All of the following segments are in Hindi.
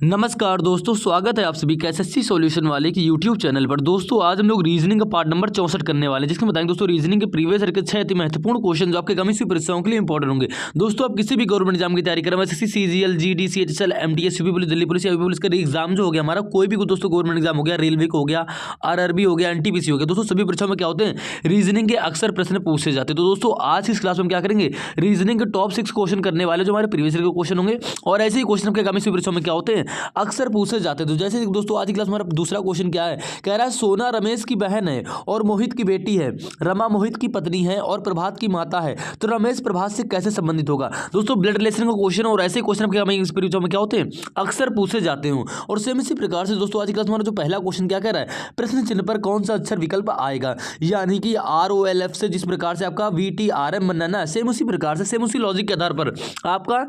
नमस्कार दोस्तों, स्वागत है आप सभी का एसएससी सॉल्यूशन वाले की यूट्यूब चैनल पर। दोस्तों आज हम लोग रीजनिंग का पार्ट नंबर 64 करने वाले हैं, जिसमें बताएंगे दोस्तों रीजनिंग के प्रीवियस ईयर के 6 अति महत्वपूर्ण क्वेश्चन जो आपके कमिश्री परीक्षाओं के लिए इंपॉर्टेंट होंगे। दोस्तों आप किसी भी गवर्नमेंट एग्जाम की तैयारी करें, SSC, CGL, GD, CHSL, MTS, UP police, Delhi police या यूपी पुलिस का एग्जाम जो हो गया हमारा, कोई भी दोस्तों गवर्नमेंट एग्जाम हो गया, रेलवे का हो गया, आरआरबी हो गया, एनटीपीसी हो गया, दोस्तों सभी परीक्षाओं में क्या होते हैं, रीजनिंग के अक्सर प्रश्न पूछे जाते हैं। तो दोस्तों आज इस क्लास में हम क्या करेंगे, रीजनिंग के टॉप 6 क्वेश्चन करने वाले जो हमारे प्रीवियस ईयर के क्वेश्चन होंगे, और ऐसे ही क्वेश्चन आपके कमिश्री परीक्षाओं में क्या होते हैं, अक्सर पूछे जाते हैं। तो जैसे दोस्तों आज की क्लास में हमारा दूसरा क्वेश्चन क्या है, कह रहा है सोना रमेश की बहन है और मोहित की बेटी है, रमा मोहित की पत्नी है और प्रभात की माता है, तो रमेश प्रभात से कैसे संबंधित होगा। दोस्तों ब्लड रिलेशन का क्वेश्चन और ऐसे क्वेश्चन आपके हमें परीक्षाओं में क्या होते हैं, अक्सर पूछे जाते हैं। और सेम इसी प्रकार से दोस्तों आज की क्लास में हमारा जो पहला क्वेश्चन क्या कह रहा है, प्रश्न चिन्ह पर कौन सा अक्षर विकल्प आएगा, यानी कि ROLF से जिस प्रकार से आपका VTRM बनना ना, सेम उसी प्रकार से सेम उसी लॉजिक के आधार पर आपका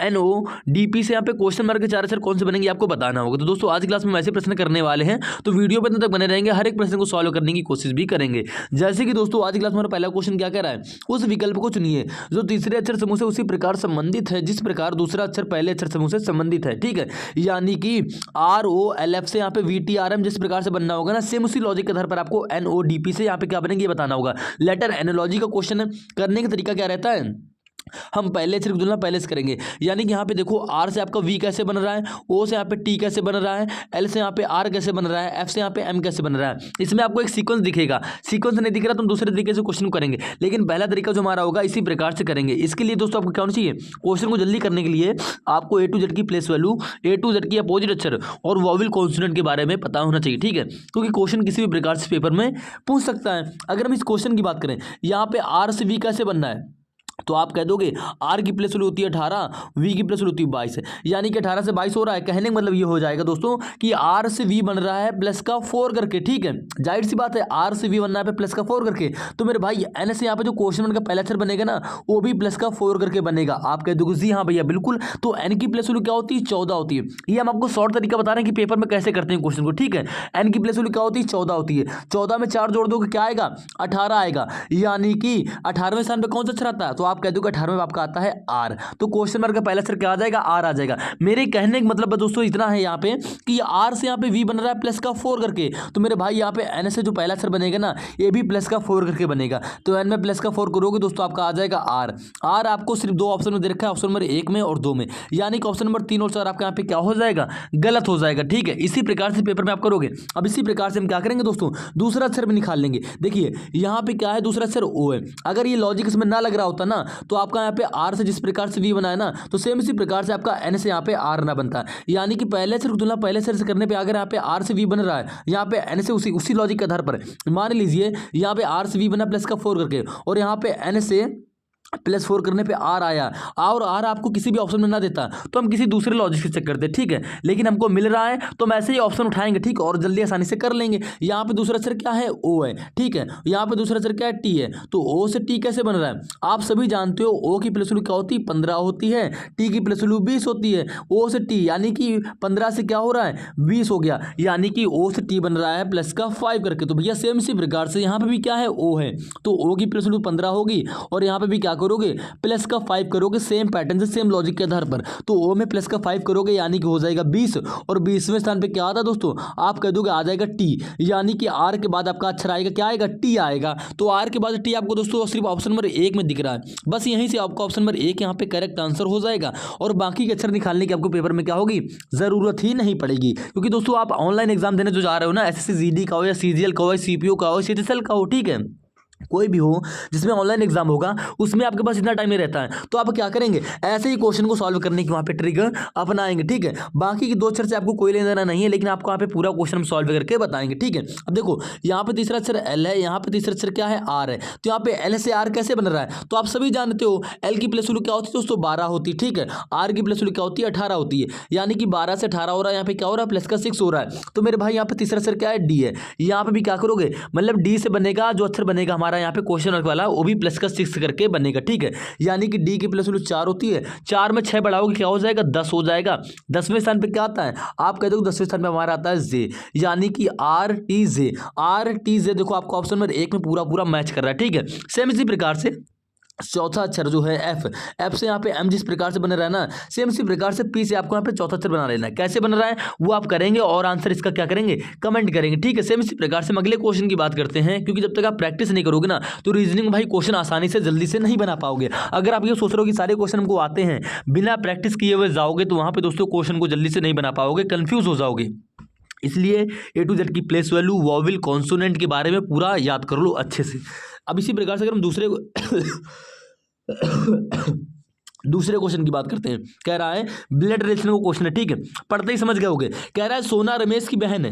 NODP से यहाँ पे क्वेश्चन मार्क के 4 अक्षर कौन से बनेंगे आपको बताना होगा। तो दोस्तों आज की क्लास में ऐसे प्रश्न करने वाले हैं, तो वीडियो पे तक बने रहेंगे, हर एक प्रश्न को सॉल्व करने की कोशिश भी करेंगे। जैसे कि दोस्तों आज की क्लास में हमारा पहला क्वेश्चन क्या कह रहा है, उस विकल्प को चुनिए जो तीसरे अक्षर समूह से उसी प्रकार संबंधित है जिस प्रकार दूसरा अक्षर पहले अक्षर समूह से संबंधित है। ठीक है, यानी कि ROLF से यहाँ पे VTRM जिस प्रकार से बनना होगा ना, सेम उसी लॉजिक के आधार पर आपको NODP से यहाँ पे क्या बनेंगे ये बताना होगा। लेटर एनालॉजी का क्वेश्चन करने का तरीका क्या रहता है, हम पहले अक्षर की तुलना पहले से करेंगे। यानी कि यहाँ पे देखो R से आपका V कैसे बन रहा है, O से यहाँ पे T कैसे बन रहा है, L से यहाँ पे R कैसे बन रहा है, F से यहाँ पे M कैसे बन रहा है। इसमें आपको एक सीक्वेंस दिखेगा, सीक्वेंस नहीं दिख रहा तो हम दूसरे तरीके से क्वेश्चन करेंगे, लेकिन पहला तरीका जो हमारा होगा इसी प्रकार से करेंगे। इसके लिए दोस्तों आपको क्या होना चाहिए, क्वेश्चन को जल्दी करने के लिए आपको A to Z की place value, A to Z की अपोजिट अक्षर और वॉवेल कॉन्सोनेंट के बारे में पता होना चाहिए। ठीक है, क्योंकि क्वेश्चन किसी भी प्रकार से पेपर में पूछ सकता है। अगर हम इस क्वेश्चन की बात करें, यहाँ पे R से V कैसे बनना है, तो आप कह दोगे R की प्लेस वैल्यू होती है 18, V की प्लेस वैल्यू होती है 22, यानी कि 18 से 22 हो रहा है। कहने का मतलब ये हो जाएगा दोस्तों कि R से V बन रहा है प्लस का 4 करके। ठीक है, जाहिर सी बात है R से V बनना है प्लस का 4 करके, तो मेरे भाई N से यहाँ पे जो क्वेश्चन का पहला अक्षर बनेगा ना, वो भी प्लस का 4 करके बनेगा। आप कह दोगे जी हाँ भैया बिल्कुल, तो N की प्लेस वैल्यू क्या होती है 14 होती है। ये हम आपको शॉर्ट तरीका बता रहे हैं कि पेपर में कैसे करते हैं क्वेश्चन को। ठीक है, N की प्लेस वैल्यू क्या होती है 14 होती है, 14 में 4 जोड़ दोगे क्या आएगा 18 आएगा, यानी कि 18वें स्थान पे कौन सा अक्षर आता है, तो आप कह दोगे 18वें आपका आता है R, तो क्वेश्चन मार्क का पहला अक्षर क्या आ जाएगा R आ जाएगा। मेरे कहने का मतलब दोस्तों इतना है यहाँ पे कि R से यहाँ पे V बन रहा है प्लस का 4 करके, तो मेरे भाई यहाँ पे N से जो पहला अक्षर बनेगा ना, ये भी प्लस का 4 करके बनेगा। तो N में प्लस का 4 करोगे दोस्तों आपका आ जाएगा R आपको सिर्फ दो ऑप्शन में दे रखा है, ऑप्शन नंबर 1 में और 2 में, यानी कि ऑप्शन नंबर 3 और 4 आपका यहाँ पे क्या हो जाएगा, गलत हो जाएगा। ठीक है, इसी प्रकार से पेपर में आप करोगे। अब इसी प्रकार से हम क्या करेंगे दोस्तों, दूसरा अक्षर भी निकाल लेंगे। देखिए यहाँ पे क्या है, दूसरा अक्षर O है। अगर ये लॉजिक इसमें ना लग रहा होता ना, तो आपका यहाँ पे R से जिस प्रकार से V बनाया ना, तो सेम इसी प्रकार से आपका N से यहाँ पे R ना बनता है। यानी कि पहले अक्षर की तुलना पहले अक्षर से करने पे अगर यहाँ पे R से V बन रहा है, यहाँ पे N से उसी लॉजिक के आधार पर मान लीजिए यहाँ पे R से V बना प्लस का 4 करके, और यहाँ पे N से प्लस 4 करने पे R आया, और R आपको किसी भी ऑप्शन में ना देता तो हम किसी दूसरे लॉजिक से चेक करते। ठीक है, लेकिन हमको मिल रहा है तो हम ऐसे ही ऑप्शन उठाएंगे। ठीक, और जल्दी आसानी से कर लेंगे। यहाँ पे दूसरा अक्षर क्या है O है। ठीक है, यहाँ पे दूसरा अक्षर क्या है T है, तो O से T कैसे बन रहा है, आप सभी जानते हो O की प्लस वैल्यू क्या होती है 15 होती है, T की प्लस वैल्यू 20 होती है। O से T यानी कि 15 से क्या हो रहा है 20 हो गया, यानी कि O से T बन रहा है प्लस का 5 करके। तो भैया सेम इसी प्रकार से यहाँ पे भी क्या है O है, तो O की प्लस वैल्यू 15 होगी, और यहाँ पे भी क्या करोगे प्लस का 5 करोगे, सेम पैटर्न से सेम लॉजिक के आधार पर। तो O में प्लस का 5 करोगे यानी कि हो जाएगा 20, और 20वें स्थान पे क्या आता है दोस्तों, आप कह दोगे आ जाएगा T, यानी कि R के बाद आपका अक्षर आएगा क्या आएगा T आएगा। तो R के बाद T आपको दोस्तों सिर्फ ऑप्शन नंबर 1 में दिख रहा है, बस यहीं से आपका ऑप्शन नंबर 1 यहाँ पे करेक्ट आंसर हो जाएगा, और बाकी के अक्षर निकालने की आपको पेपर में क्या होगी जरूरत ही नहीं पड़ेगी। क्योंकि दोस्तों आप ऑनलाइन एग्जाम देने जो जा रहे हो ना, SSC GD का हो या CGL का हो या CPO का हो CHSL का हो, ठीक है, कोई भी हो जिसमें ऑनलाइन एग्जाम होगा, उसमें आपके पास इतना टाइम नहीं रहता है। तो आप क्या करेंगे, ऐसे ही क्वेश्चन को सॉल्व करने की वहाँ पे ट्रिक अपनाएंगे। ठीक है, बाकी की 2 अक्षर से आपको कोई लेना देना नहीं है, लेकिन आपको यहाँ पे पूरा क्वेश्चन हम सॉल्व करके बताएंगे। ठीक है, अब देखो यहाँ पे तीसरा अक्षर L है, यहाँ पे तीसरा अक्षर क्या है R है, तो यहाँ पे L से R कैसे बन रहा है, तो आप सभी जानते हो L की प्लस वैल्यू क्या होती है दोस्तों 12 होती है। ठीक है, R की प्लस वैल्यू क्या होती है 18 होती है, यानी कि 12 से 18 हो रहा है, यहाँ पे क्या हो रहा है प्लस का 6 हो रहा है। तो मेरे भाई यहाँ पे तीसरा अक्षर क्या है D है, यहाँ पे भी क्या करोगे, मतलब D से बनेगा जो अक्षर बनेगा हमारा यहाँ पे क्वेश्चन वाला, वो भी प्लस का 6 करके बनेगा। ठीक है, यानी कि D की प्लस वैल्यू 4 होती है, 4 में 6 बढ़ाओगे क्या हो जाएगा 10 हो जाएगा। 10वें स्थान पे क्या आता है, आप कहते हो 10वें स्थान पे हमारा आता है J, यानी कि RTJ। देखो आपको ऑप्शन नंबर 1 में पूरा मैच कर रहा है। ठीक है, सेम इसी प्रकार से चौथा अक्षर जो है एफ, एफ से यहाँ पे एम जिस प्रकार से बन रहा है ना, सेम इसी प्रकार से पी से आपको यहाँ पे चौथा अक्षर बना लेना है। कैसे बन रहा है वो आप करेंगे और आंसर इसका क्या करेंगे, कमेंट करेंगे, ठीक है। सेम इसी प्रकार से हम अगले क्वेश्चन की बात करते हैं, क्योंकि जब तक आप प्रैक्टिस नहीं करोगे ना तो रीजनिंग भाई क्वेश्चन आसानी से जल्दी से नहीं बना पाओगे। अगर आप ये सोच रहे हो कि सारे क्वेश्चन हमको आते हैं, बिना प्रैक्टिस किए हुए जाओगे तो वहाँ पे दोस्तों क्वेश्चन को जल्दी से नहीं बना पाओगे, कंफ्यूज हो जाओगे। इसलिए ए टू जेड की प्लेस वैल्यू, वॉवेल, कॉन्सोनेंट के बारे में पूरा याद कर लो अच्छे से। अब इसी प्रकार से अगर हम दूसरे क्वेश्चन की बात करते हैं, कह रहा है ब्लड रिलेशन का क्वेश्चन है, ठीक है, पढ़ते ही समझ गए होगे। कह रहा है सोना रमेश की बहन है।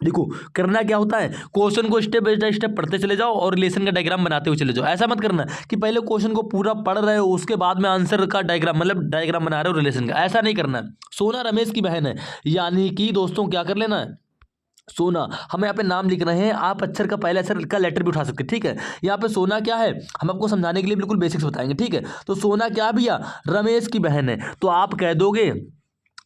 देखो करना क्या होता है, क्वेश्चन को स्टेप बाय स्टेप पढ़ते चले जाओ और रिलेशन का डायग्राम बनाते हुए चले जाओ। ऐसा मत करना कि पहले क्वेश्चन को पूरा पढ़ रहे हो उसके बाद में आंसर का डायग्राम, मतलब डायग्राम बना रहे हो रिलेशन का, ऐसा नहीं करना है। सोना रमेश की बहन है, यानी कि दोस्तों क्या कर लेना है, सोना, हमें यहाँ पे नाम लिख रहे हैं, आप अक्षर का पहले अक्षर का लेटर भी उठा सकते हैं, ठीक है। यहाँ पे सोना क्या है हम आपको समझाने के लिए बिल्कुल बेसिक्स बताएंगे, ठीक है। तो सोना क्या भैया, रमेश की बहन है, तो आप कह दोगे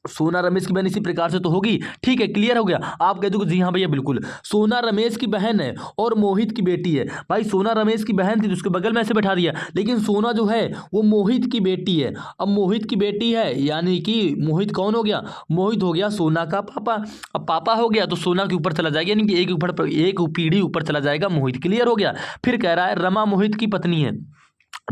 सोना रमेश की बहन इसी प्रकार से तो होगी, ठीक है, क्लियर हो गया। आप कह दोगे जी हाँ भैया बिल्कुल, सोना रमेश की बहन है और मोहित की बेटी है। भाई सोना रमेश की बहन थी तो उसके बगल में ऐसे बैठा दिया, लेकिन सोना जो है वो मोहित की बेटी है। अब मोहित की बेटी है यानी कि मोहित कौन हो गया, मोहित हो गया सोना का पापा। अब पापा हो गया तो सोना के ऊपर चला जाएगा, यानी कि एक पीढ़ी ऊपर चला जाएगा मोहित, क्लियर हो गया। फिर कह रहा है रमा मोहित की पत्नी है।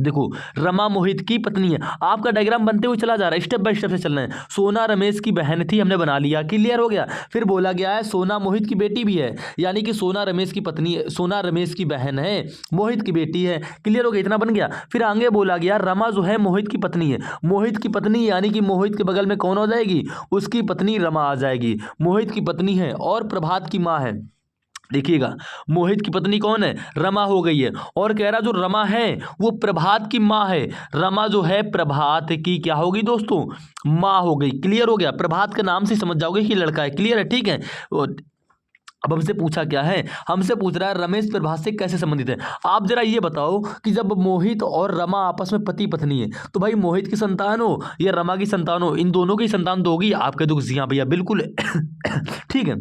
देखो रमा मोहित की पत्नी है, आपका डायग्राम बनते हुए चला जा रहा है, स्टेप बाय स्टेप से चलना है। सोना रमेश की बहन थी, हमने बना लिया, क्लियर हो गया। फिर बोला गया है सोना मोहित की बेटी भी है, यानी कि सोना रमेश की पत्नी, सोना रमेश की बहन है, मोहित की बेटी है, क्लियर हो गया, इतना बन गया। फिर आगे बोला गया रमा जो है मोहित की पत्नी है, मोहित की पत्नी यानी कि मोहित के बगल में कौन हो जाएगी, उसकी पत्नी रमा आ जाएगी, मोहित की पत्नी है और प्रभात की माँ है। देखिएगा मोहित की पत्नी कौन है, रमा हो गई है, और कह रहा जो रमा है वो प्रभात की माँ है। रमा जो है प्रभात की क्या होगी दोस्तों, माँ हो गई, क्लियर हो गया। प्रभात का नाम से समझ जाओगे कि लड़का है, क्लियर है, ठीक है। अब हमसे पूछा क्या है, हमसे पूछ रहा है रमेश प्रभात से कैसे संबंधित है। आप जरा ये बताओ कि जब मोहित और रमा आपस में पति पत्नी है तो भाई मोहित की संतान हो या रमा की संतान हो, इन दोनों की संतान तो होगी। आप कह दो जी हाँ भैया बिल्कुल ठीक है,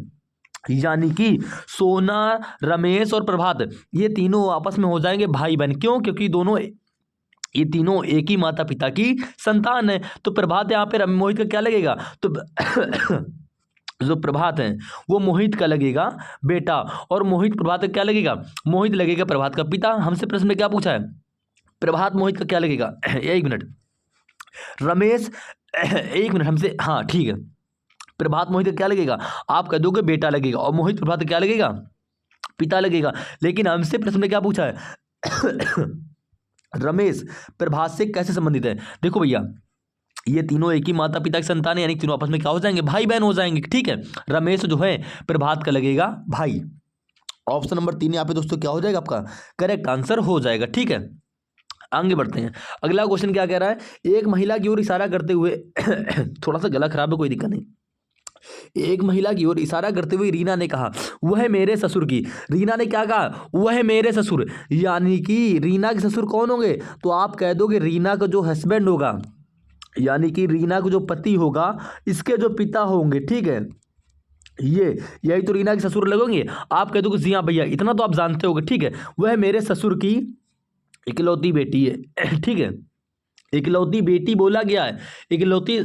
यानी कि सोना रमेश और प्रभात ये तीनों आपस में हो जाएंगे भाई बहन। क्यों, क्योंकि दोनों ये तीनों एक ही माता पिता की संतान है। तो प्रभात यहाँ पे मोहित का क्या लगेगा, तो जो प्रभात है वो मोहित का लगेगा बेटा, और मोहित प्रभात का क्या लगेगा, मोहित लगेगा प्रभात का पिता। हमसे प्रश्न में क्या पूछा है, प्रभात मोहित का क्या लगेगा एक मिनट रमेश एक मिनट हमसे, हाँ ठीक है, प्रभात मोहित का क्या लगेगा, आप कह दोगे बेटा लगेगा, और मोहित प्रभात का क्या लगेगा, पिता लगेगा। लेकिन हमसे प्रश्न में क्या पूछा है रमेश प्रभात से कैसे संबंधित है। देखो भैया ये तीनों एक ही माता पिता की संतान है, यानी तीनों आपस में क्या हो जाएंगे, भाई बहन हो जाएंगे, ठीक है। रमेश जो है प्रभात का लगेगा भाई। ऑप्शन नंबर 3 यहाँ पे दोस्तों क्या हो जाएगा, आपका करेक्ट आंसर हो जाएगा, ठीक है। आगे बढ़ते हैं, अगला क्वेश्चन क्या कह रहा है, एक महिला की ओर इशारा करते हुए थोड़ा सा गला खराब है, कोई दिक्कत नहीं। एक महिला की ओर इशारा करते हुए रीना ने कहा वह मेरे ससुर की, रीना ने क्या कहा, वह मेरे ससुर, यानी कि रीना के ससुर कौन होंगे, तो आप कह दोगे रीना का जो हस्बैंड होगा, यानी कि रीना को जो पति होगा इसके जो पिता होंगे, ठीक है, ये यही तो रीना के ससुर लगेंगे। आप कह दोगे जी हाँ भैया इतना तो आप जानते होगे, ठीक है। वह मेरे ससुर की इकलौती बेटी है ठीक है, इकलौती बेटी बोला गया है, इकलौती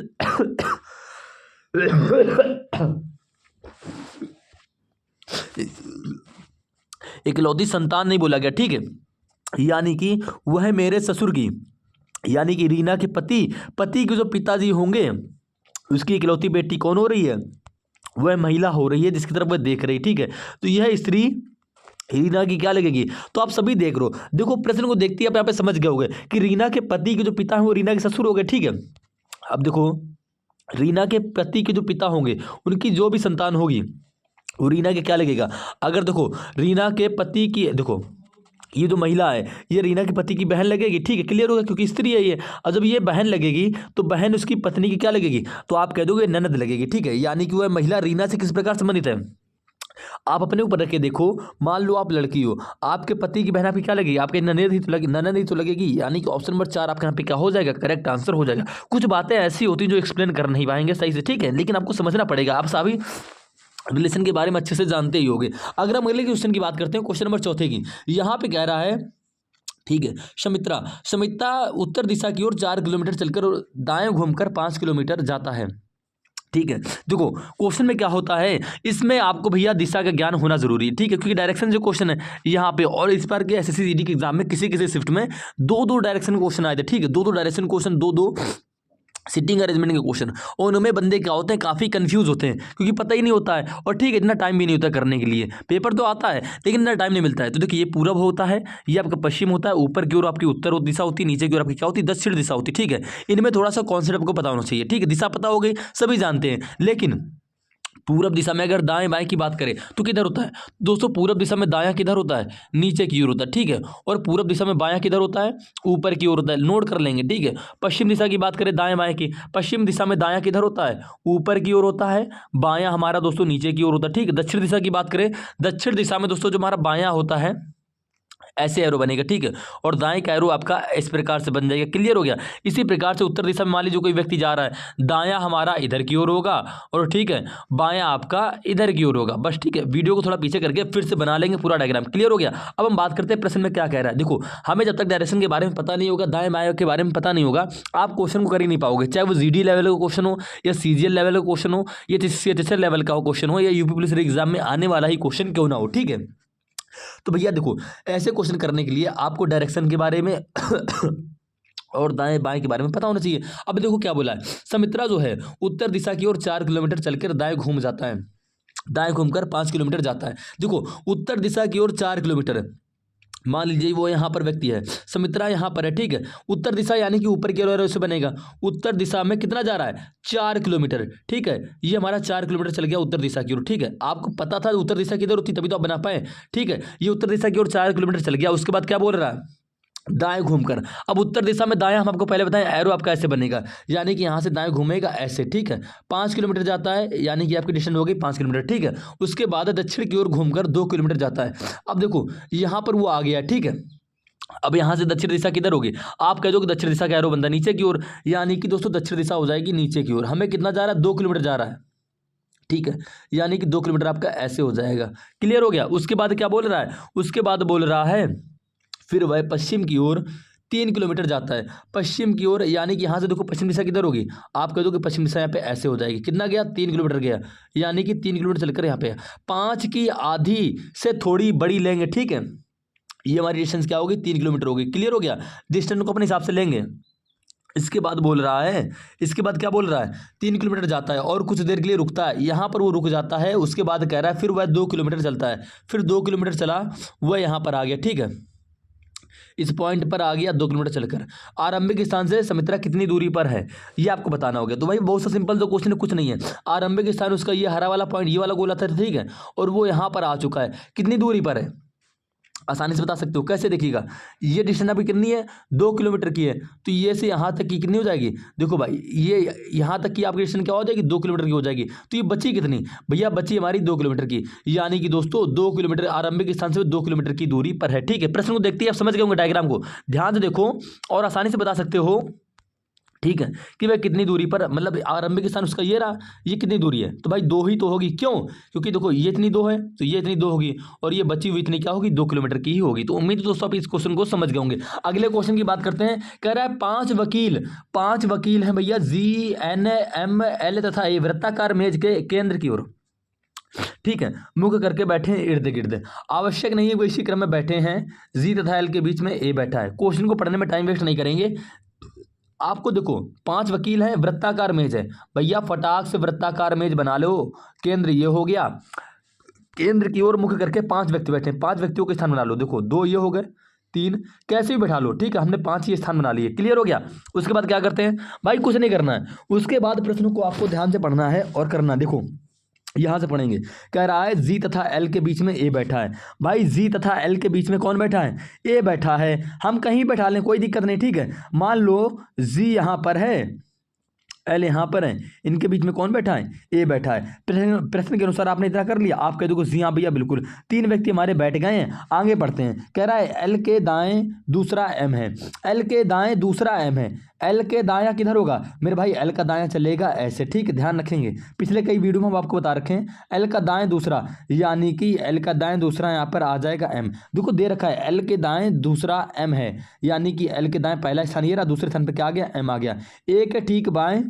इकलौती संतान नहीं बोला गया, ठीक है। यानी कि वह मेरे ससुर की, यानी कि रीना के पति के जो पिताजी होंगे उसकी इकलौती बेटी कौन हो रही है, वह महिला हो रही है जिसकी तरफ वह देख रही, ठीक है। तो यह स्त्री रीना की क्या लगेगी, तो आप सभी देख रहे हो, देखो प्रश्न को देखते ही आप यहाँ पे समझ गए होगे कि रीना के पति के जो पिता हैं वो रीना के ससुर हो गए, ठीक है। अब देखो रीना के पति के जो पिता होंगे उनकी जो भी संतान होगी वो रीना के क्या लगेगा। अगर देखो रीना के पति की, देखो ये जो महिला है ये रीना के पति की बहन लगेगी, ठीक है, क्लियर होगा, क्योंकि स्त्री है ये। और जब ये बहन लगेगी तो बहन उसकी पत्नी की क्या लगेगी, तो आप कह दोगे ननद लगेगी, ठीक है। यानी कि वह महिला रीना से किस प्रकार संबंधित है, आप अपने ऊपर रख के देखो, मान लो आप लड़की हो, आपके पति की बहन आपकी क्या लगेगी, आपके ननद ही तो लगेगी, यानी कि ऑप्शन नंबर 4 आपके यहाँ पे क्या हो जाएगा, करेक्ट आंसर हो जाएगा। कुछ बातें ऐसी होती हैं जो एक्सप्लेन कर नहीं पाएंगे सही से, ठीक है, लेकिन आपको समझना पड़ेगा, आप सभी रिलेशन के बारे में अच्छे से जानते ही होंगे। अगर हम अगले क्वेश्चन की बात करते हैं, क्वेश्चन नंबर 4 की, यहाँ पे कह रहा है ठीक है। शमित्रा शमित्रा उत्तर दिशा की ओर 4 किलोमीटर चलकर और दाएं घूमकर 5 किलोमीटर जाता है। ठीक है। देखो क्वेश्चन में क्या होता है, इसमें आपको भैया दिशा का ज्ञान होना जरूरी है। ठीक है, क्योंकि डायरेक्शन जो क्वेश्चन है यहाँ पे, और इस बार के एसएससी जीडी के एग्जाम में किसी किसी शिफ्ट में दो दो डायरेक्शन क्वेश्चन आए थे। ठीक है, दो दो डायरेक्शन क्वेश्चन, दो दो सिटिंग अरेंजमेंट के क्वेश्चन, और उनमें बंदे क्या होते हैं, काफ़ी कंफ्यूज होते हैं, क्योंकि पता ही नहीं होता है। और ठीक है, इतना टाइम भी नहीं होता करने के लिए, पेपर तो आता है लेकिन इतना टाइम नहीं मिलता है। तो देखिए, ये पूरब होता है, ये आपका पश्चिम होता है, ऊपर की ओर आपकी उत्तर दिशा होती है, नीचे की ओर आपकी क्या होती है, दक्षिण दिशा होती है। ठीक है, इनमें थोड़ा सा कॉन्सेप्ट आपको पता होना चाहिए। ठीक है, दिशा पता हो गई, सभी जानते हैं, लेकिन पूरब दिशा में अगर दाएं बाएं की बात करें तो किधर होता है दोस्तों, पूरब दिशा में दायां किधर होता है, नीचे की ओर होता है। ठीक है, और पूरब दिशा में बायां किधर होता है, ऊपर की ओर होता है, नोट कर लेंगे। ठीक है, पश्चिम दिशा की बात करें दाएं बाएं की, पश्चिम दिशा में दायां किधर होता है, ऊपर की ओर होता है, बायां हमारा दोस्तों नीचे की ओर होता है। ठीक है, दक्षिण दिशा की बात करें, दक्षिण दिशा में दोस्तों जो हमारा बायां होता है, ऐसे एरो बनेगा। ठीक है, और दाएं का एरो आपका इस प्रकार से बन जाएगा। क्लियर हो गया। इसी प्रकार से उत्तर दिशा में मान लीजिए कोई व्यक्ति जा रहा है, दायां हमारा इधर की ओर होगा, और ठीक है बायां आपका इधर की ओर होगा। बस ठीक है, वीडियो को थोड़ा पीछे करके फिर से बना लेंगे पूरा डायग्राम। क्लियर हो गया। अब हम बात करते हैं प्रश्न में क्या कह रहा है। देखो, हमें जब तक डायरेक्शन के बारे में पता नहीं होगा, दाएं बाएं के बारे में पता नहीं होगा, आप क्वेश्चन को कर ही नहीं पाओगे, चाहे वो जीडी लेवल का क्वेश्चन हो, या सीजीएल लेवल का क्वेश्चन हो, या टीचर लेवल का क्वेश्चन हो, या यूपी पुलिस एग्जाम में आने वाला ही क्वेश्चन क्यों ना हो। ठीक है, तो भैया देखो, ऐसे क्वेश्चन करने के लिए आपको डायरेक्शन के बारे में और दाएं बाएं के बारे में पता होना चाहिए। अब देखो क्या बोला है, समित्रा जो है उत्तर दिशा की ओर 4 किलोमीटर चलकर दाएं घूम जाता है, दाएं घूमकर 5 किलोमीटर जाता है। देखो, उत्तर दिशा की ओर 4 किलोमीटर है, मान लीजिए वो यहाँ पर व्यक्ति है, समित्रा यहाँ पर है। ठीक है, उत्तर दिशा यानी कि ऊपर की ओर ऐसे बनेगा, उत्तर दिशा में कितना जा रहा है, 4 किलोमीटर। ठीक है, ये हमारा 4 किलोमीटर चल गया उत्तर दिशा की ओर। ठीक है, आपको पता था उत्तर दिशा किधर होती, तभी तो आप बना पाए। ठीक है, ये उत्तर दिशा की ओर 4 किलोमीटर चल गया, उसके बाद क्या बोल रहा है, दाएं घूमकर। अब उत्तर दिशा में दाएं हम आपको पहले बताएं, एरो आपका ऐसे बनेगा, यानी कि यहाँ से दाएं घूमेगा ऐसे। ठीक है, 5 किलोमीटर जाता है, यानी कि आपकी डिस्टेंस हो गई 5 किलोमीटर। ठीक है, उसके बाद दक्षिण की ओर घूमकर 2 किलोमीटर जाता है। अब देखो यहाँ पर वो आ गया। ठीक है, अब यहाँ से दक्षिण दिशा किधर होगी, आप कह दो कि दक्षिण दिशा का एरो बनता नीचे की ओर, यानी कि दोस्तों दक्षिण दिशा हो जाएगी नीचे की ओर। हमें कितना जा रहा है, 2 किलोमीटर जा रहा है। ठीक है, यानी कि 2 किलोमीटर आपका ऐसे हो जाएगा। क्लियर हो गया। उसके बाद क्या बोल रहा है, उसके बाद बोल रहा है फिर वह पश्चिम की ओर 3 किलोमीटर जाता है, पश्चिम की ओर, यानी कि यहाँ से देखो पश्चिम दिशा किधर होगी, आप कह दो कि पश्चिम दिशा यहाँ पे ऐसे हो जाएगी। कितना गया, 3 किलोमीटर गया, यानी कि 3 किलोमीटर चलकर यहाँ पे 5 की आधी से थोड़ी बड़ी लेंगे। ठीक है, ये हमारी डिस्टेंस क्या होगी, 3 किलोमीटर होगी। क्लियर हो गया। डिस्टेंस को अपने हिसाब से लेंगे। इसके बाद बोल रहा है, इसके बाद क्या बोल रहा है, 3 किलोमीटर जाता है और कुछ देर के लिए रुकता है, यहाँ पर वो रुक जाता है। उसके बाद कह रहा है फिर वह 2 किलोमीटर चलता है, फिर 2 किलोमीटर चला, वह यहाँ पर आ गया। ठीक है, इस पॉइंट पर आ गया 2 किलोमीटर चलकर। आरंभिक स्थान से समित्रा कितनी दूरी पर है, ये आपको बताना होगा। तो भाई बहुत सा सिंपल तो क्वेश्चन कुछ नहीं है। आरंभिक स्थान उसका ये हरा वाला पॉइंट, ये वाला गोला था। ठीक है, और वो यहाँ पर आ चुका है, कितनी दूरी पर है, आसानी से बता सकते हो। कैसे देखिएगा, ये डिस्टेंस अभी कितनी है, 2 किलोमीटर की है, तो ये से यहाँ तक की कितनी हो जाएगी, देखो भाई ये यहाँ तक की आपकी डिस्टेंस क्या हो जाएगी, 2 किलोमीटर की हो जाएगी। तो ये बची कितनी भैया, बची हमारी 2 किलोमीटर की, यानी कि दोस्तों 2 किलोमीटर आरंभिक स्थान से 2 किलोमीटर की दूरी पर है। ठीक है, प्रश्न को देखते ही आप समझ गए होंगे, डायग्राम को ध्यान से देखो और आसानी से बता सकते हो। ठीक है, कि भाई कितनी दूरी पर, मतलब आरंभिक स्थान उसका ये रहा, ये कितनी दूरी है, तो भाई 2 ही तो होगी। क्यों, क्योंकि देखो ये इतनी 2 है, तो ये इतनी 2 होगी, और ये बची हुई इतनी क्या होगी, 2 किलोमीटर की ही होगी। तो उम्मीद है दोस्तों आप इस क्वेश्चन को समझ गए होंगे। अगले क्वेश्चन की बात करते हैं। कह रहा है 5 वकील हैं भैया, GNML तथा ए वृत्ताकार मेज के केंद्र की ओर, ठीक है, मुख करके बैठे हैं इर्द गिर्द। आवश्यक नहीं है वो इसी क्रम में बैठे हैं, जी तथा एल के बीच में ए बैठा है। क्वेश्चन को पढ़ने में टाइम वेस्ट नहीं करेंगे। आपको देखो 5 वकील हैं, वृत्ताकार मेज है, भैया फटाक से वृत्ताकार मेज बना लो। केंद्र ये हो गया, केंद्र की ओर मुख करके 5 व्यक्ति बैठे हैं, 5 व्यक्तियों के स्थान बना लो। देखो 2 ये हो गए, 3 कैसे भी बैठा लो। ठीक है, हमने 5 ही स्थान बना लिए। क्लियर हो गया। उसके बाद क्या करते हैं भाई, कुछ नहीं करना है, उसके बाद प्रश्नों को आपको ध्यान से पढ़ना है और करना। देखो यहां से पढ़ेंगे, कह रहा है जी तथा एल के बीच में ए बैठा है। भाई जी तथा एल के बीच में कौन बैठा है, ए बैठा है। हम कहीं बैठा लें, कोई दिक्कत नहीं। ठीक है, मान लो जी यहां पर है, एल यहाँ पर है, इनके बीच में कौन बैठा है, ए बैठा है। प्रश्न के अनुसार आपने इतना कर लिया। आप कह दो जी हाँ भैया बिल्कुल, 3 व्यक्ति हमारे बैठ गए हैं। आगे बढ़ते हैं। कह रहा है एल के दाएं दूसरा एम है, एल के दाएं दूसरा एम है, एल के दायां किधर होगा मेरे भाई, एल का दायां चलेगा ऐसे, ठीक है, ध्यान रखेंगे। पिछले कई वीडियो में हम आपको बता रखे हैं एल का दाएं दूसरा, यानी कि एल का दाएं दूसरा यहाँ पर आ जाएगा एम। देखो दे रखा है एल के दाएं दूसरा एम है, यानी कि एल के दाएं पहला स्थान ये रहा, दूसरे स्थान पर क्या आ गया, एम आ गया। एक ठीक बाएं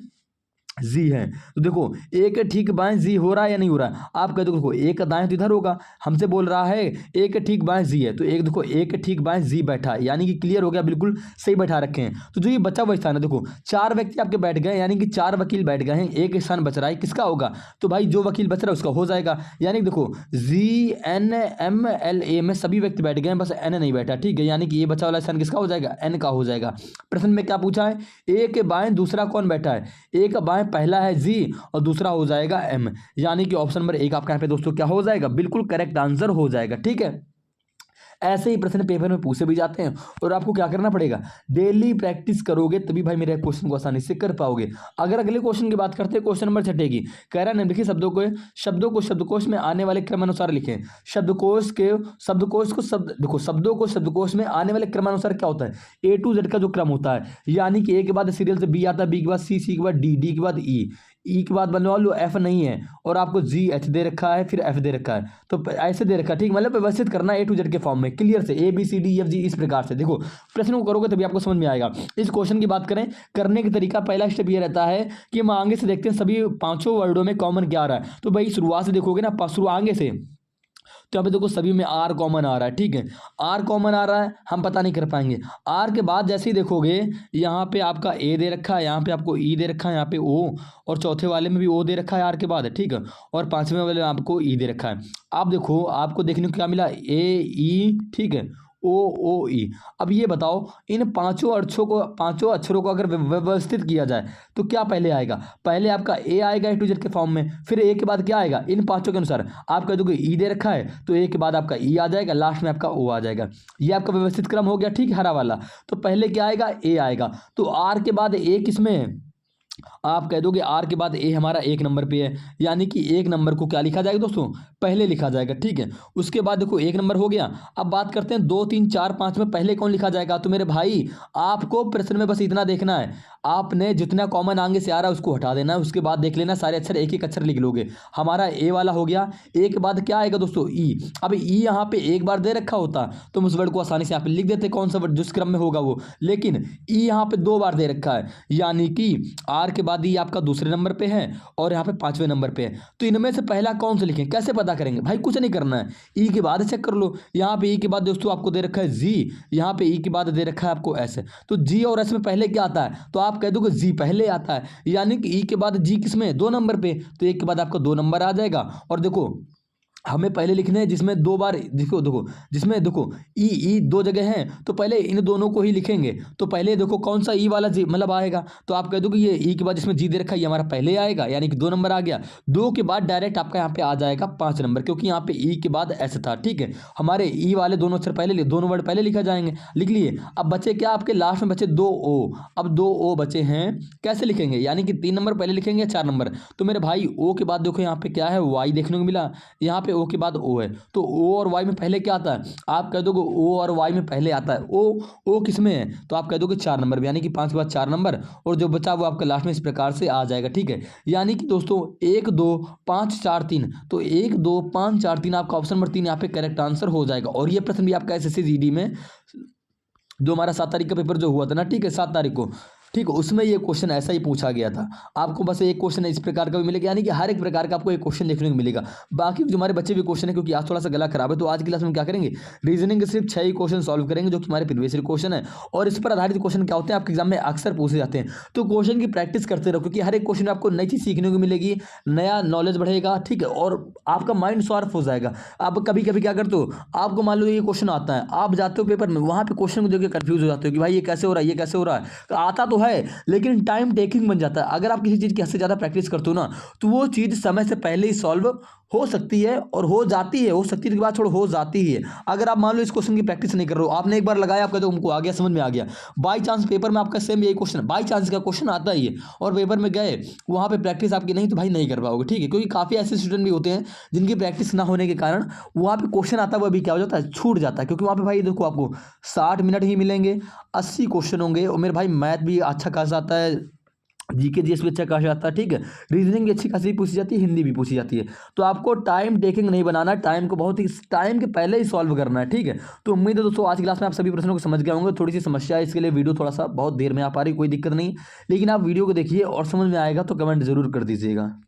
जी है, तो देखो एक ठीक बाएं जी हो रहा है या नहीं हो रहा है, आप कह दो देखो एक दाएं तो इधर होगा, हमसे बोल रहा है एक ठीक बाएं जी है, तो एक देखो एक ठीक बाएं जी बैठा है, यानी कि क्लियर हो गया, बिल्कुल सही बैठा रखे हैं। तो जो ये बचा हुआ स्थान है, देखो 4 व्यक्ति आपके बैठ गए, यानी कि 4 वकील बैठ गए हैं, एक स्थान बच रहा है, किसका होगा, तो भाई जो वकील बच रहा है उसका हो जाएगा। यानी कि देखो GNMLA में सभी व्यक्ति बैठ गए हैं, बस एन नहीं बैठा, ठीक है, यानी कि ये बचा वाला स्थान किसका हो जाएगा, एन का हो जाएगा। प्रश्न में क्या पूछा है, ए के बाएं दूसरा कौन बैठा है, ए का बाएं पहला है जी और दूसरा हो जाएगा एम, यानी कि ऑप्शन नंबर 1 आपका यहाँ पे दोस्तों क्या हो जाएगा, बिल्कुल करेक्ट आंसर हो जाएगा, ठीक है। ऐसे ही प्रश्न पेपर में पूछे भी जाते हैं और आपको क्या करना पड़ेगा, डेली प्रैक्टिस करोगे तभी भाई मेरे क्वेश्चन को आसानी से कर पाओगे। अगर अगले क्वेश्चन की बात करते हैं, क्वेश्चन नंबर 6 की कह रहा है निम्नलिखित शब्दों को शब्दकोश में आने वाले क्रमानुसार लिखें। शब्दकोश देखो शब्दों को शब्दकोश में आने वाले क्रमानुसार क्या होता है, A to Z का जो क्रम होता है, यानी कि ए के बाद सीरियल से बी आता है, बी के बाद सी के बाद डी के बाद ई के बाद बनवा लो एफ नहीं है, और आपको जी एच दे रखा है, फिर एफ दे रखा है, तो ऐसे दे रखा है, ठीक, मतलब व्यवस्थित करना A to Z के फॉर्म में क्लियर से ABCDEFG इस प्रकार से। देखो प्रश्न को करोगे तभी आपको समझ में आएगा। इस क्वेश्चन की बात करें, करने का तरीका पहला स्टेप ये रहता है कि हम आगे से देखते हैं सभी 5 वर्डों में कॉमन क्या आ रहा है, तो भाई शुरुआत से देखोगे ना, शुरू आगे से, तो यहाँ पे देखो सभी में आर कॉमन आ रहा है, ठीक है, आर कॉमन आ रहा है, हम पता नहीं कर पाएंगे। आर के बाद जैसे ही देखोगे यहाँ पे आपका ए दे रखा है, यहाँ पे आपको ई दे रखा है, यहाँ पे ओ, और चौथे वाले में भी ओ दे रखा है आर के बाद, ठीक है, और 5वें वाले में आपको ई दे रखा है। आप देखो आपको देखने को क्या मिला, ए ई, ठीक है, ओ ई। अब ये बताओ इन पांचों अक्षरों को अगर व्यवस्थित किया जाए तो क्या पहले आएगा, पहले आपका ए आएगा A to Z के फॉर्म में, फिर ए के बाद क्या आएगा, इन पांचों के अनुसार आप कह दोगे ई दे रखा है तो ए के बाद आपका ई आ जाएगा, लास्ट में आपका ओ आ जाएगा, ये आपका व्यवस्थित क्रम हो गया, ठीक, हरा वाला। तो पहले क्या आएगा, ए आएगा, तो आर के बाद ए किसमें है, आप कह दोगे आर के बाद ए हमारा 1 नंबर पे है, यानी कि 1 नंबर को क्या लिखा जाएगा दोस्तों, पहले लिखा जाएगा, ठीक है। उसके बाद देखो 1 नंबर हो गया, अब बात करते हैं 2 3 4 5 में पहले कौन लिखा जाएगा, तो मेरे भाई आपको प्रश्न में बस इतना देखना है, आपने जितना कॉमन आगे से आ रहा है उसको हटा देना है, उसके बाद देख लेना सारे अक्षर एक एक अक्षर लिख लोगे। हमारा ए वाला हो गया, ए के बाद क्या आएगा दोस्तों, ई। अब ई यहाँ पे एक बार दे रखा होता तो उस वर्ड को आसानी से यहाँ पे लिख देते, कौन सा वर्ड जिस क्रम में होगा वो, लेकिन ई यहाँ पे 2 बार दे रखा है, यानी कि आर के बाद ई आपका दूसरे नंबर पे है और यहाँ पे 5वें नंबर पे है, तो इनमें से पहला कौन सा लिखें, कैसे पता करेंगे भाई, कुछ नहीं करना है, ई के बाद चेक कर लो, यहाँ पे ई के बाद दोस्तों आपको दे रखा है जी, यहाँ पे ई के बाद दे रखा है आपको एस, तो जी और एस में पहले क्या आता है, तो आप कह दोगे जी पहले आता है, यानी कि ई के बाद जी किसमें, 2 नंबर पे, तो एक के बाद आपका 2 नंबर आ जाएगा। और देखो हमें पहले लिखने हैं जिसमें 2 बार, देखो जिसमें देखो ई 2 जगह हैं, तो पहले इन दोनों को ही लिखेंगे, तो पहले देखो कौन सा ई वाला जी मतलब आएगा, तो आप कह दो कि ये ई के बाद जिसमें जी दे रखा है ये हमारा पहले आएगा, यानी कि 2 नंबर आ गया। 2 के बाद डायरेक्ट आपका यहाँ पे आ जाएगा 5 नंबर, क्योंकि यहाँ पे ई के बाद ऐसे था, ठीक है, हमारे ई वाले दोनों अक्षर पहले, दोनों वर्ड पहले लिखा जाएंगे, लिख लिए। अब बचे क्या आपके लास्ट में बचे 2 ओ, अब 2 ओ बचे हैं, कैसे लिखेंगे, यानी कि 3 नंबर पहले लिखेंगे या 4 नंबर, तो मेरे भाई ओ के बाद देखो यहाँ पे क्या है, वाई देखने को मिला, यहाँ पे ओ के बाद ओ है, तो ओ और वाई में पहले क्या आता है, आप कह दोगे ओ और वाई में पहले आता है ओ किस में है, तो आप कह दोगे 4 नंबर में, यानी कि 5 के बाद 4 नंबर, और जो बचा वो आपका लास्ट में इस प्रकार से आ जाएगा, ठीक है। यानी कि दोस्तों 1 2 5 4 3, तो 1 2 5 4 3 आपका ऑप्शन नंबर 3 यहाँ पे करेक्ट आंसर हो जाएगा। और ये प्रश्न भी आपका SSC GD में जो हमारा 7 तारीख का पेपर जो हुआ था ना, ठीक है, 7 तारीख को, ठीक है, उसमें ये क्वेश्चन ऐसा ही पूछा गया था। आपको बस एक क्वेश्चन इस प्रकार का भी मिलेगा, यानी कि हर एक प्रकार का आपको एक क्वेश्चन देखने को मिलेगा। बाकी जो हमारे बच्चे भी क्वेश्चन है, क्योंकि आज थोड़ा सा गला खराब है, तो आज की क्लास में क्या करेंगे, रीजनिंग के सिर्फ 6 ही क्वेश्चन सॉल्व करेंगे, जो कि हमारे प्रीवियस क्वेश्चन है, और इस पर आधारित क्वेश्चन क्या होते हैं आपके एग्जाम में अक्सर पूछे जाते हैं। तो क्वेश्चन की प्रैक्टिस करते रहो, क्योंकि हर एक क्वेश्चन में आपको नई चीज़ सीखने को मिलेगी, नया नॉलेज बढ़ेगा, ठीक है, और आपका माइंड शार्प हो जाएगा। आप कभी कभी क्या करते हो, आपको मान लो ये क्वेश्चन आता है, आप जाते हो पेपर में, वहाँ पे क्वेश्चन को देखकर कंफ्यूज हो जाते हो कि भाई ये कैसे हो रहा है, ये कैसे हो रहा है, आता तो है लेकिन टाइम टेकिंग बन जाता है। अगर आप किसी चीज़ की हद से ज़्यादा प्रैक्टिस करते हो ना, तो वो चीज़ समय से पहले ही सॉल्व हो सकती है और हो जाती है, हो सकती है की बात छोड़ो, हो जाती है। अगर आप मान लो इस क्वेश्चन की प्रैक्टिस नहीं कर रहे हो, आपने एक बार लगाया, आपका तो हमको आ गया, समझ में आ गया, बाई चांस पेपर में आपका सेम यही क्वेश्चन, बाई चांस का क्वेश्चन आता ही है और पेपर में गए वहां पे प्रैक्टिस आपकी नहीं, तो भाई नहीं कर पाओगे, ठीक है। क्योंकि काफी ऐसे स्टूडेंट भी होते हैं जिनकी प्रैक्टिस ना होने के कारण वहां पे क्वेश्चन आता है, वो भी क्या हो जाता है, छूट जाता है। क्योंकि वहां पे भाई देखो आपको 60 मिनट ही मिलेंगे, 80 क्वेश्चन होंगे, और मेरे भाई मैथ भी अच्छा खासा आता है, जीके जीएस भी अच्छा खासा आता है, ठीक है। रीजनिंग भी अच्छी खासी पूछी जाती है, हिंदी भी पूछी जाती है। तो आपको टाइम टेकिंग नहीं बनाना, टाइम को बहुत ही टाइम के पहले ही सॉल्व करना है, ठीक है। तो उम्मीद है दोस्तों आज की क्लास में आप सभी प्रश्नों को समझ गए होंगे। थोड़ी सी समस्या है, इसके लिए वीडियो थोड़ा सा बहुत देर में आ पा रही, कोई दिक्कत नहीं, लेकिन आप वीडियो को देखिए और समझ में आएगा तो कमेंट जरूर कर दीजिएगा।